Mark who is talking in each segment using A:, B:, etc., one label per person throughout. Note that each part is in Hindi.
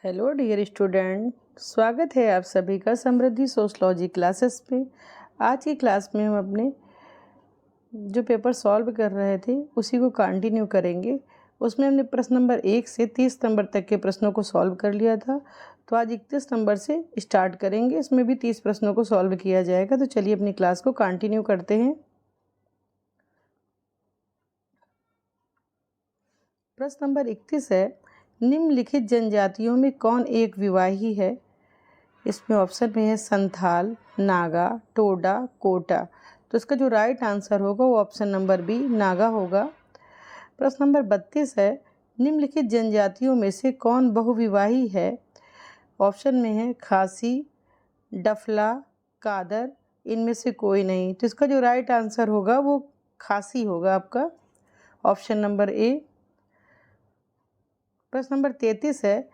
A: हेलो डियर स्टूडेंट, स्वागत है आप सभी का समृद्धि सोशलॉजी क्लासेस पे। आज की क्लास में हम अपने जो पेपर सॉल्व कर रहे थे उसी को कंटिन्यू करेंगे। उसमें हमने प्रश्न नंबर 1 से 30 नंबर तक के प्रश्नों को सॉल्व कर लिया था, तो आज 31 नंबर से स्टार्ट करेंगे। इसमें भी 30 प्रश्नों को सॉल्व किया जाएगा। तो चलिए अपनी क्लास को कंटिन्यू करते हैं। प्रश्न नंबर 31 है, निम्नलिखित जनजातियों में कौन एक विवाही है? इसमें ऑप्शन में है संथाल, नागा, टोडा, कोटा। तो इसका जो राइट आंसर होगा वो ऑप्शन नंबर बी नागा होगा। प्रश्न नंबर 32 है, निम्नलिखित जनजातियों में से कौन बहुविवाही है? ऑप्शन में है खासी, डफला, कादर, इनमें से कोई नहीं। तो इसका जो राइट आंसर होगा वो खासी होगा आपका, ऑप्शन नंबर ए। प्रश्न नंबर 33 है,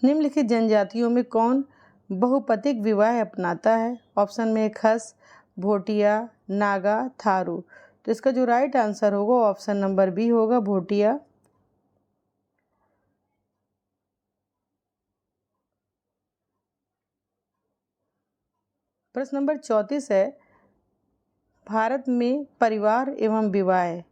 A: निम्नलिखित जनजातियों में कौन बहुपतिक विवाह अपनाता है? ऑप्शन में खस, भोटिया, नागा, थारू। तो इसका जो राइट आंसर होगा ऑप्शन नंबर बी होगा, भोटिया। प्रश्न नंबर 34 है, भारत में परिवार एवं विवाह,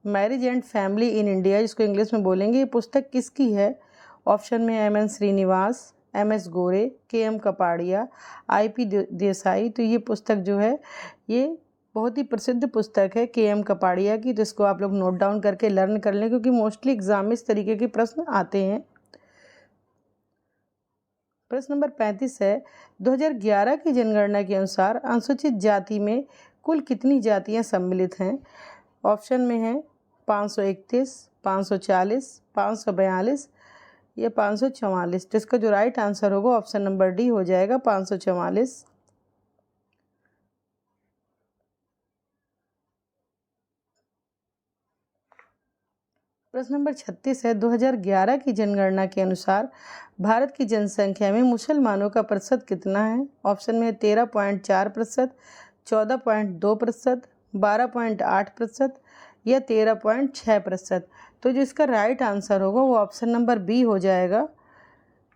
A: marriage and family in India, जिसको इंग्लिश में बोलेंगे, ये पुस्तक किसकी है? ऑप्शन में एम.एन. श्रीनिवास, एम.एस. गोरे, के.एम. कपाड़िया, आई.पी. देसाई। तो ये पुस्तक जो है ये बहुत ही प्रसिद्ध पुस्तक है के.एम. कपाड़िया की। तो इसको आप लोग नोट डाउन करके लर्न कर लें, क्योंकि मोस्टली एग्जाम में इस तरीके के प्रश्न आते हैं। प्रश्न नंबर 35 है, 2011 की जनगणना के अनुसार अनुसूचित जाति में कुल कितनी जातियां सम्मिलित हैं? ऑप्शन में है 531, 540, 542 या 544। तो इसका जो राइट आंसर होगा ऑप्शन नंबर डी हो जाएगा, 544। प्रश्न नंबर 36 है, 2011 की जनगणना के अनुसार भारत की जनसंख्या में मुसलमानों का प्रतिशत कितना है? ऑप्शन में 13.4%, 14.2%, 12.8% या 13.6%। तो जो इसका राइट आंसर होगा वो ऑप्शन नंबर बी हो जाएगा,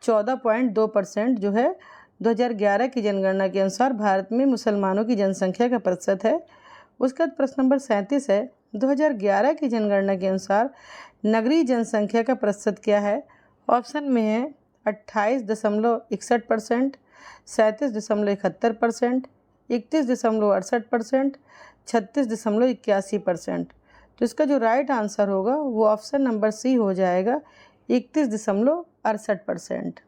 A: 14.2% जो है 2011 की जनगणना के अनुसार भारत में मुसलमानों की जनसंख्या का प्रतिशत है। उसके बाद प्रश्न नंबर 37 है, 2011 की जनगणना के अनुसार नगरीय जनसंख्या का प्रतिशत क्या है? ऑप्शन में है 28.61%, 37.71%, 31.68%, 36.81%। तो इसका जो राइट आंसर होगा वो ऑप्शन नंबर सी हो जाएगा, 31.68%।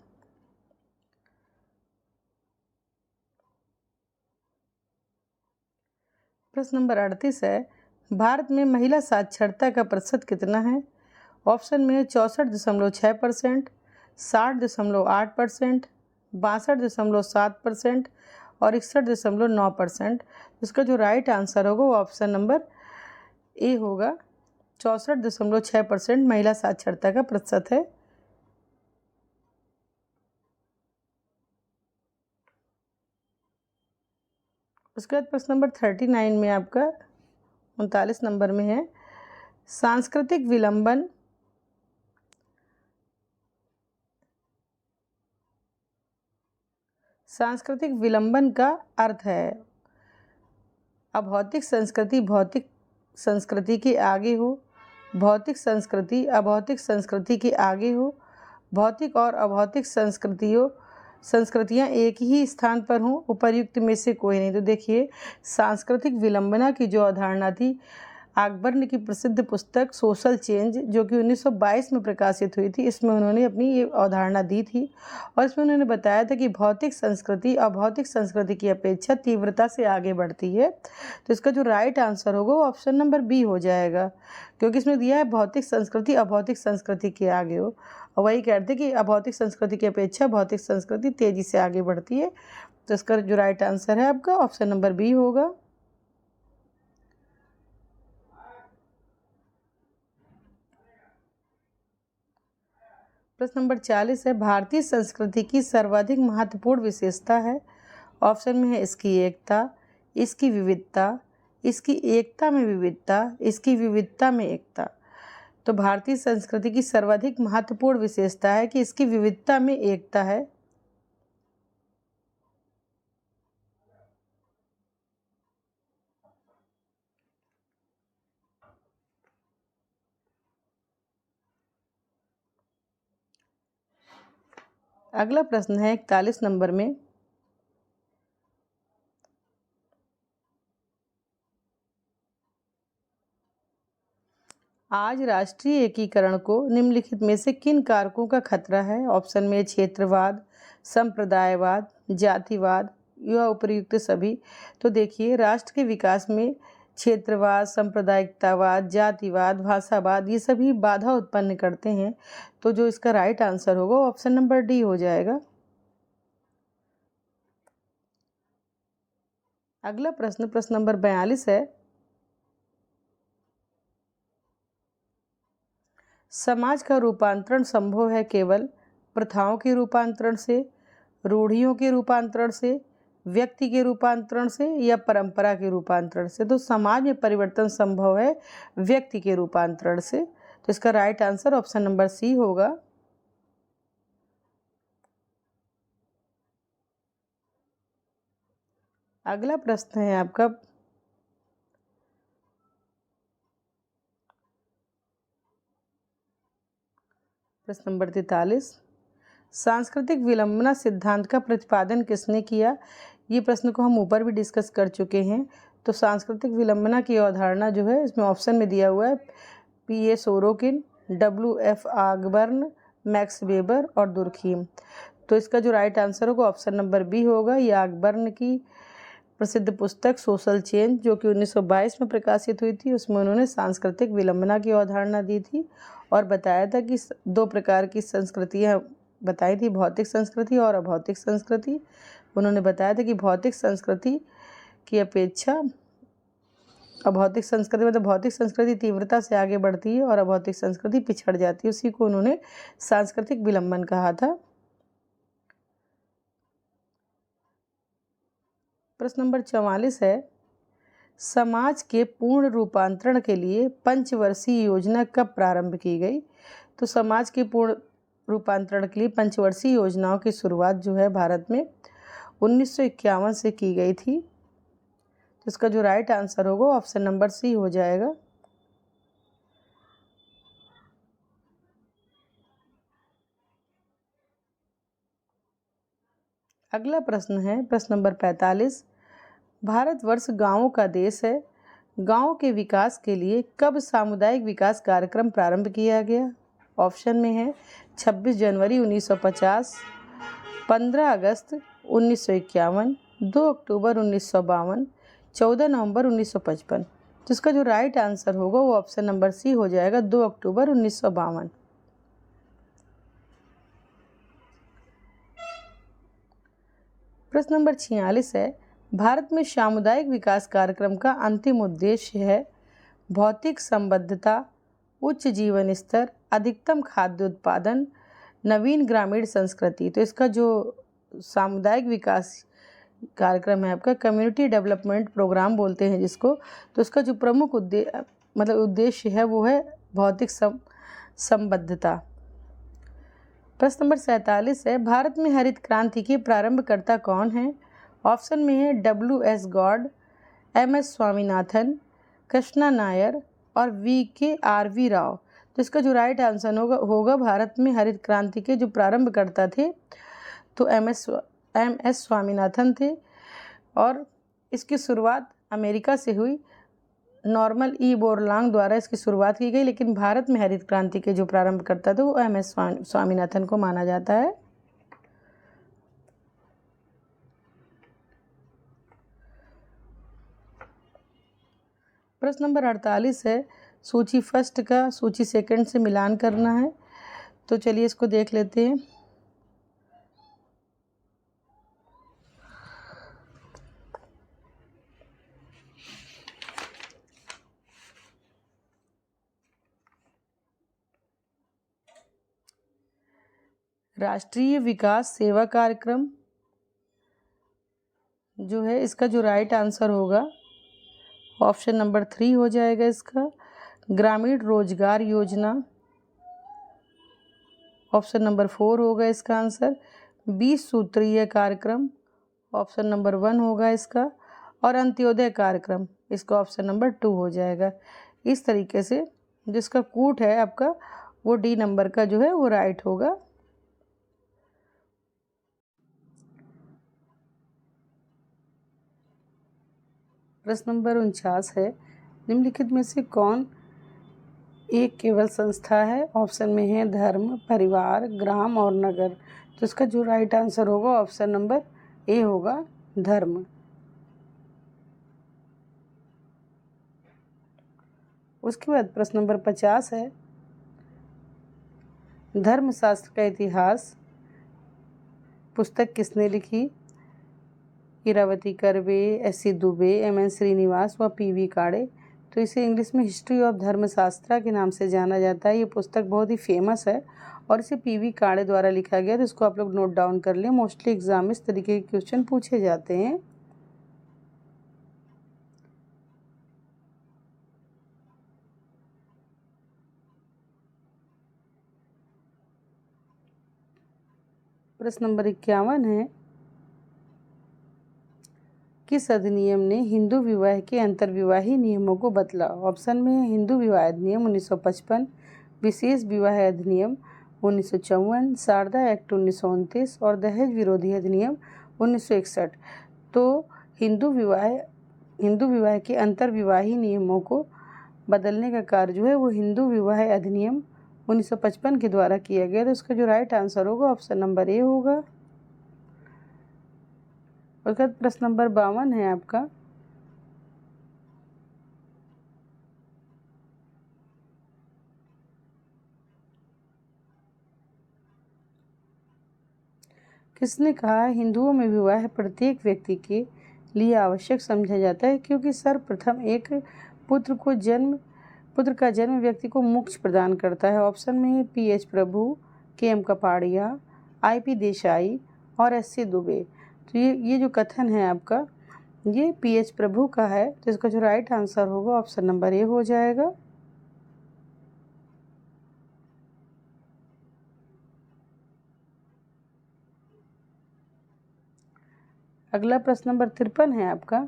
A: प्रश्न नंबर 38 है, भारत में महिला साक्षरता का प्रतिशत कितना है? ऑप्शन में 64.6%, 60.8%, 62.7% और 61.9%। इसका जो राइट आंसर होगा वो ऑप्शन नंबर ए होगा, 64.6% महिला साक्षरता का प्रतिशत है। उसके बाद प्रश्न नंबर 39 में आपका 39 नंबर में है, सांस्कृतिक विलंबन सांस्कृतिक विलंबन का अर्थ है अभौतिक संस्कृति भौतिक संस्कृति के आगे हो, भौतिक संस्कृति अभौतिक संस्कृति के आगे हो, भौतिक और अभौतिक संस्कृतियाँ एक ही स्थान पर हों, उपर्युक्त में से कोई नहीं। तो देखिए, सांस्कृतिक विलंबना की जो अवधारणा थी, अकबर की प्रसिद्ध पुस्तक सोशल चेंज जो कि 1922 में प्रकाशित हुई थी, इसमें उन्होंने अपनी ये अवधारणा दी थी। और इसमें उन्होंने बताया था कि भौतिक संस्कृति अभौतिक संस्कृति की अपेक्षा तीव्रता से आगे बढ़ती है। तो इसका जो राइट आंसर होगा वो ऑप्शन नंबर बी हो जाएगा, क्योंकि इसमें दिया है भौतिक संस्कृति अभौतिक संस्कृति के आगे हो, और वही कहते हैं कि अभौतिक संस्कृति की अपेक्षा भौतिक संस्कृति तेजी से आगे बढ़ती है। तो इसका जो राइट आंसर है आपका ऑप्शन नंबर बी होगा। प्रश्न नंबर 40 है, भारतीय संस्कृति की सर्वाधिक महत्वपूर्ण विशेषता है? ऑप्शन में है इसकी एकता, इसकी विविधता, इसकी एकता में विविधता, इसकी विविधता में एकता। तो भारतीय संस्कृति की सर्वाधिक महत्वपूर्ण विशेषता है कि इसकी विविधता में एकता है। अगला प्रश्न है 41 नंबर में, आज राष्ट्रीय एकीकरण को निम्नलिखित में से किन कारकों का खतरा है? ऑप्शन में क्षेत्रवाद, संप्रदायवाद, जातिवाद या उपर्युक्त सभी। तो देखिए, राष्ट्र के विकास में क्षेत्रवाद, सांप्रदायिकतावाद, जातिवाद, भाषावाद ये सभी बाधा उत्पन्न करते हैं। तो जो इसका राइट आंसर होगा वो ऑप्शन नंबर डी हो जाएगा। अगला प्रश्न नंबर 42 है, समाज का रूपांतरण संभव है केवल प्रथाओं के रूपांतरण से, रूढ़ियों के रूपांतरण से, व्यक्ति के रूपांतरण से या परंपरा के रूपांतरण से। तो समाज में परिवर्तन संभव है व्यक्ति के रूपांतरण से। तो इसका right answer option number C होगा। अगला प्रश्न है आपका प्रश्न नंबर 43, सांस्कृतिक विलंबना सिद्धांत का प्रतिपादन किसने किया? ये प्रश्न को हम ऊपर भी डिस्कस कर चुके हैं। तो सांस्कृतिक विलंबना की अवधारणा जो है इसमें ऑप्शन में दिया हुआ है P.A. Sorokin, W.F. Ogburn, max weber और दुर्खीम। तो इसका जो राइट आंसर होगा ऑप्शन नंबर बी होगा। ये ऑगबर्न की प्रसिद्ध पुस्तक सोशल चेंज जो कि 1922 में प्रकाशित हुई थी, उसमें उन्होंने सांस्कृतिक विलंबना की अवधारणा दी थी और बताया था कि दो प्रकार की संस्कृतियाँ बताई थी, भौतिक संस्कृति और अभौतिक संस्कृति। उन्होंने बताया था कि भौतिक संस्कृति की अपेक्षा अभौतिक संस्कृति मतलब भौतिक संस्कृति तीव्रता से आगे बढ़ती है और अभौतिक संस्कृति पिछड़ जाती है। उसी को उन्होंने सांस्कृतिक विलंबन कहा था। प्रश्न नंबर 44 है, समाज के पूर्ण रूपांतरण के लिए पंचवर्षीय योजना कब प्रारंभ की गई? तो समाज के पूर्ण रूपांतरण के लिए पंचवर्षीय योजनाओं की शुरुआत जो है भारत में 1951 से की गई थी। तो इसका जो राइट आंसर होगा ऑप्शन नंबर सी हो जाएगा। अगला प्रश्न है प्रश्न नंबर 45, भारतवर्ष गांवों का देश है, गांव के विकास के लिए कब सामुदायिक विकास कार्यक्रम प्रारंभ किया गया? ऑप्शन में है 26 जनवरी 1950, 15 अगस्त 1951, 2 अक्टूबर 1952, 14 नवंबर 1955। तो इसका जो राइट आंसर होगा वो ऑप्शन नंबर सी हो जाएगा, 2 अक्टूबर 1952। प्रश्न नंबर 46 है, भारत में सामुदायिक विकास कार्यक्रम का अंतिम उद्देश्य है भौतिक संबद्धता, उच्च जीवन स्तर, अधिकतम खाद्य उत्पादन, नवीन ग्रामीण संस्कृति। तो इसका जो सामुदायिक विकास कार्यक्रम है आपका कम्युनिटी डेवलपमेंट प्रोग्राम बोलते हैं जिसको, तो इसका जो प्रमुख उद्देश्य है वो है भौतिक संबद्धता। प्रश्न नंबर 47 है, भारत में हरित क्रांति के प्रारंभकर्ता कौन हैं? ऑप्शन में है W.S. God, M.S. Swaminathan, Krishna Nair और V.K.R.V. राव। तो इसका जो राइट आंसर होगा भारत में हरित क्रांति के जो प्रारंभकर्ता थे तो M.S. स्वामीनाथन थे और इसकी शुरुआत अमेरिका से हुई। नॉर्मल ई बोरलांग द्वारा इसकी शुरुआत की गई, लेकिन भारत में हरित क्रांति के जो प्रारंभकर्ता थे वो M.S. स्वामीनाथन को माना जाता है। प्रश्न नंबर 48 है, सूची फर्स्ट का सूची सेकंड से मिलान करना है। तो चलिए इसको देख लेते हैं। राष्ट्रीय विकास सेवा कार्यक्रम जो है इसका जो राइट आंसर होगा ऑप्शन नंबर 3 हो जाएगा इसका। ग्रामीण रोजगार योजना, ऑप्शन नंबर 4 होगा इसका आंसर। 20 सूत्रीय कार्यक्रम, ऑप्शन नंबर 1 होगा इसका। और अंत्योदय कार्यक्रम, इसका ऑप्शन नंबर 2 हो जाएगा। इस तरीके से जिसका कूट है आपका वो डी नंबर का जो है वो राइट होगा। प्रश्न नंबर 49 है, निम्नलिखित में से कौन एक केवल संस्था है? ऑप्शन में है धर्म, परिवार, ग्राम और नगर। तो इसका जो राइट आंसर होगा ऑप्शन नंबर ए होगा, धर्म। उसके बाद प्रश्न नंबर 50 है, धर्मशास्त्र का इतिहास पुस्तक किसने लिखी? इरावती कर्वे, एस.सी. दुबे, एम.एन. श्रीनिवास व पी.वी. काड़े। तो इसे इंग्लिश में हिस्ट्री ऑफ धर्मशास्त्रा के नाम से जाना जाता है। ये पुस्तक बहुत ही फेमस है और इसे पी.वी. काड़े द्वारा लिखा गया। तो इसको आप लोग नोट डाउन कर लें, मोस्टली एग्जाम में इस तरीके के क्वेश्चन पूछे जाते हैं। प्रश्न नंबर 51 है, किस अधिनियम ने हिंदू विवाह के अंतर्विवाही नियमों को बदला? ऑप्शन में है हिंदू विवाह अधिनियम 1955, विशेष विवाह अधिनियम 1954, शारदा एक्ट 1929 और दहेज विरोधी अधिनियम 1961। तो हिंदू विवाह के अंतर्विवाही नियमों को बदलने का कार्य जो है वो हिंदू विवाह अधिनियम 1955 के द्वारा किया गया। तो इसका जो राइट आंसर होगा ऑप्शन नंबर ए होगा। उसके बाद प्रश्न नंबर 52 है आपका, किसने कहा हिंदुओं में विवाह प्रत्येक व्यक्ति के लिए आवश्यक समझा जाता है क्योंकि सर्वप्रथम एक पुत्र का जन्म व्यक्ति को मोक्ष प्रदान करता है? ऑप्शन में है पी.एच. प्रभु, के.एम. कपाड़िया, आई.पी. देसाई और एस.सी. दुबे। तो ये जो कथन है आपका ये पी.एच. प्रभु का है। तो इसका जो राइट आंसर होगा ऑप्शन नंबर ए हो जाएगा। अगला प्रश्न नंबर 53 है आपका,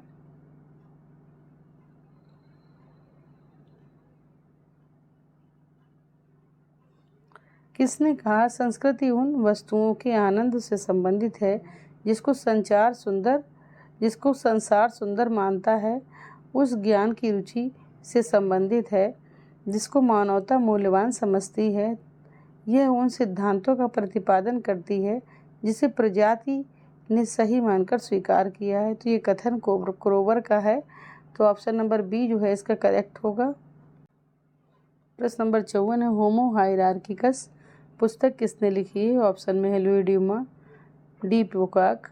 A: किसने कहा संस्कृति उन वस्तुओं के आनंद से संबंधित है जिसको संसार सुंदर मानता है, उस ज्ञान की रुचि से संबंधित है जिसको मानवता मूल्यवान समझती है, यह उन सिद्धांतों का प्रतिपादन करती है जिसे प्रजाति ने सही मानकर स्वीकार किया है। तो ये कथन क्रोवर का है। तो ऑप्शन नंबर बी जो है इसका करेक्ट होगा। प्रश्न नंबर 54 है, होमो हायरार्किकस पुस्तक किसने लिखी है? ऑप्शन में है Louis Dumas, D Pocock,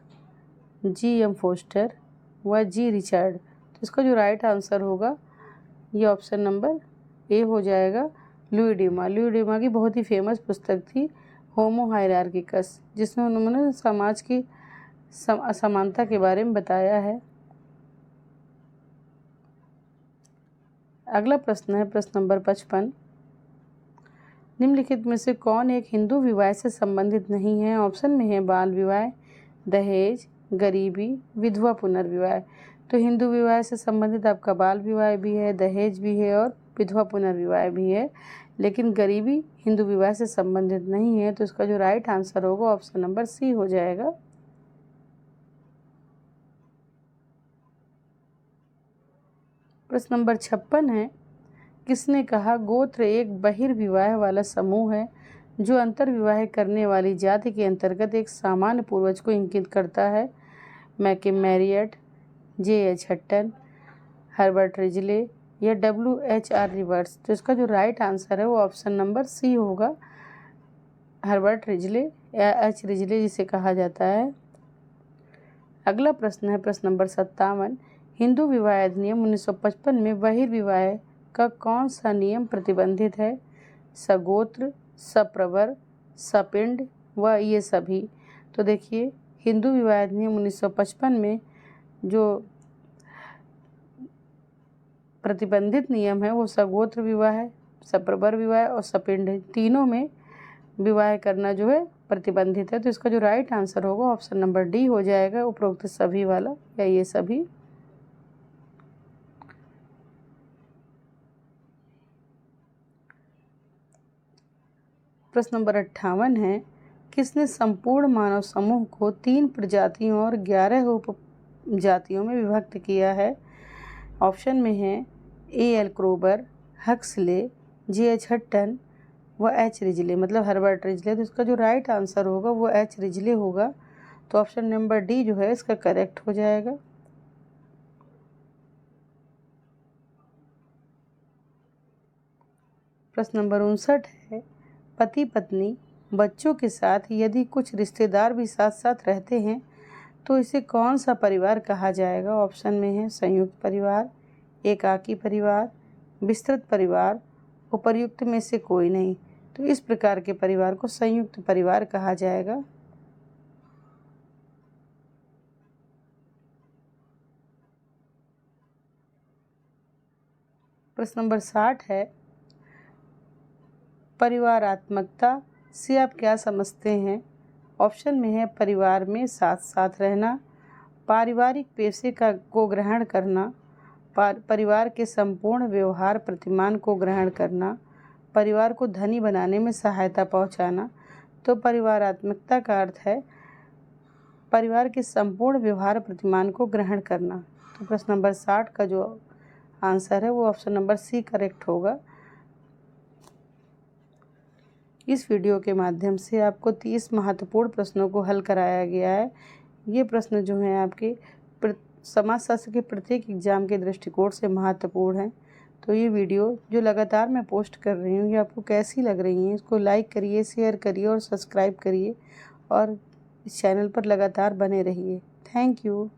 A: G M. Foster व जी. रिचर्ड। तो इसका जो राइट आंसर होगा ये ऑप्शन नंबर ए हो जाएगा, लुई ड्यूमा। लुई ड्यूमा की बहुत ही फेमस पुस्तक थी होमो हायरार्किकस, जिसमें उन्होंने समाज की असमानता के बारे में बताया है। अगला प्रश्न है प्रश्न नंबर 55, निम्नलिखित में से कौन एक हिंदू विवाह से संबंधित नहीं है? ऑप्शन में है बाल विवाह, दहेज, गरीबी, विधवा पुनर्विवाह। तो हिंदू विवाह से संबंधित आपका बाल विवाह भी है, दहेज भी है और विधवा पुनर्विवाह भी है, लेकिन गरीबी हिंदू विवाह से संबंधित नहीं है। तो इसका जो राइट आंसर होगा ऑप्शन नंबर सी हो जाएगा। प्रश्न नंबर 56 है, किसने कहा गोत्र एक बहिर्विवाह वाला समूह है जो अंतर्विवाह करने वाली जाति के अंतर्गत एक सामान्य पूर्वज को इंगित करता है? मैकिम मैरियट, जे.एच. हट्टन, हर्बर्ट रिजले या W.H.R. रिवर्स। तो इसका जो राइट आंसर है वो ऑप्शन नंबर सी होगा, हर्बर्ट रिजले या एच रिजले जिसे कहा जाता है। अगला प्रश्न है प्रश्न नंबर 57, हिंदू विवाह अधिनियम 1955 में बहिर्विवाह का कौन सा नियम प्रतिबंधित है? सगोत्र, सप्रवर, सपिंड व ये सभी। तो देखिए हिंदू विवाह अधिनियम 1955 में जो प्रतिबंधित नियम है वो सगोत्र विवाह है, सप्रबर विवाह और सपिंड है। तीनों में विवाह करना जो है प्रतिबंधित है। तो इसका जो राइट आंसर होगा ऑप्शन नंबर डी हो जाएगा, उपरोक्त सभी वाला या ये सभी। प्रश्न नंबर 58 है, किसने संपूर्ण मानव समूह को 3 प्रजातियों और 11 उपजातियों में विभक्त किया है? ऑप्शन में है एल क्रोबर, हक्सले, एच हट्टन व एच रिजले, मतलब हर्बर्ट रिजले। तो इसका जो राइट आंसर होगा वो एच रिजले होगा। तो ऑप्शन नंबर डी जो है इसका करेक्ट हो जाएगा। प्रश्न नंबर 59 है, पति पत्नी बच्चों के साथ यदि कुछ रिश्तेदार भी साथ साथ रहते हैं तो इसे कौन सा परिवार कहा जाएगा? ऑप्शन में है संयुक्त परिवार, एकाकी परिवार, विस्तृत परिवार, उपर्युक्त में से कोई नहीं। तो इस प्रकार के परिवार को संयुक्त परिवार कहा जाएगा। प्रश्न नंबर 60 है, परिवारात्मकता से आप क्या समझते हैं? ऑप्शन में है परिवार में साथ साथ रहना, पारिवारिक पेशे को ग्रहण करना, परिवार के संपूर्ण व्यवहार प्रतिमान को ग्रहण करना, परिवार को धनी बनाने में सहायता पहुंचाना। तो परिवारात्मकता का अर्थ है परिवार के संपूर्ण व्यवहार प्रतिमान को ग्रहण करना। तो प्रश्न नंबर 60 का जो आंसर है वो ऑप्शन नंबर सी करेक्ट होगा। इस वीडियो के माध्यम से आपको 30 महत्वपूर्ण प्रश्नों को हल कराया गया है। ये प्रश्न जो हैं आपके समाजशास्त्र के प्रत्येक एग्जाम के दृष्टिकोण से महत्वपूर्ण हैं। तो ये वीडियो जो लगातार मैं पोस्ट कर रही हूँ ये आपको कैसी लग रही हैं, इसको लाइक करिए, शेयर करिए और सब्सक्राइब करिए और इस चैनल पर लगातार बने रहिए। Thank you.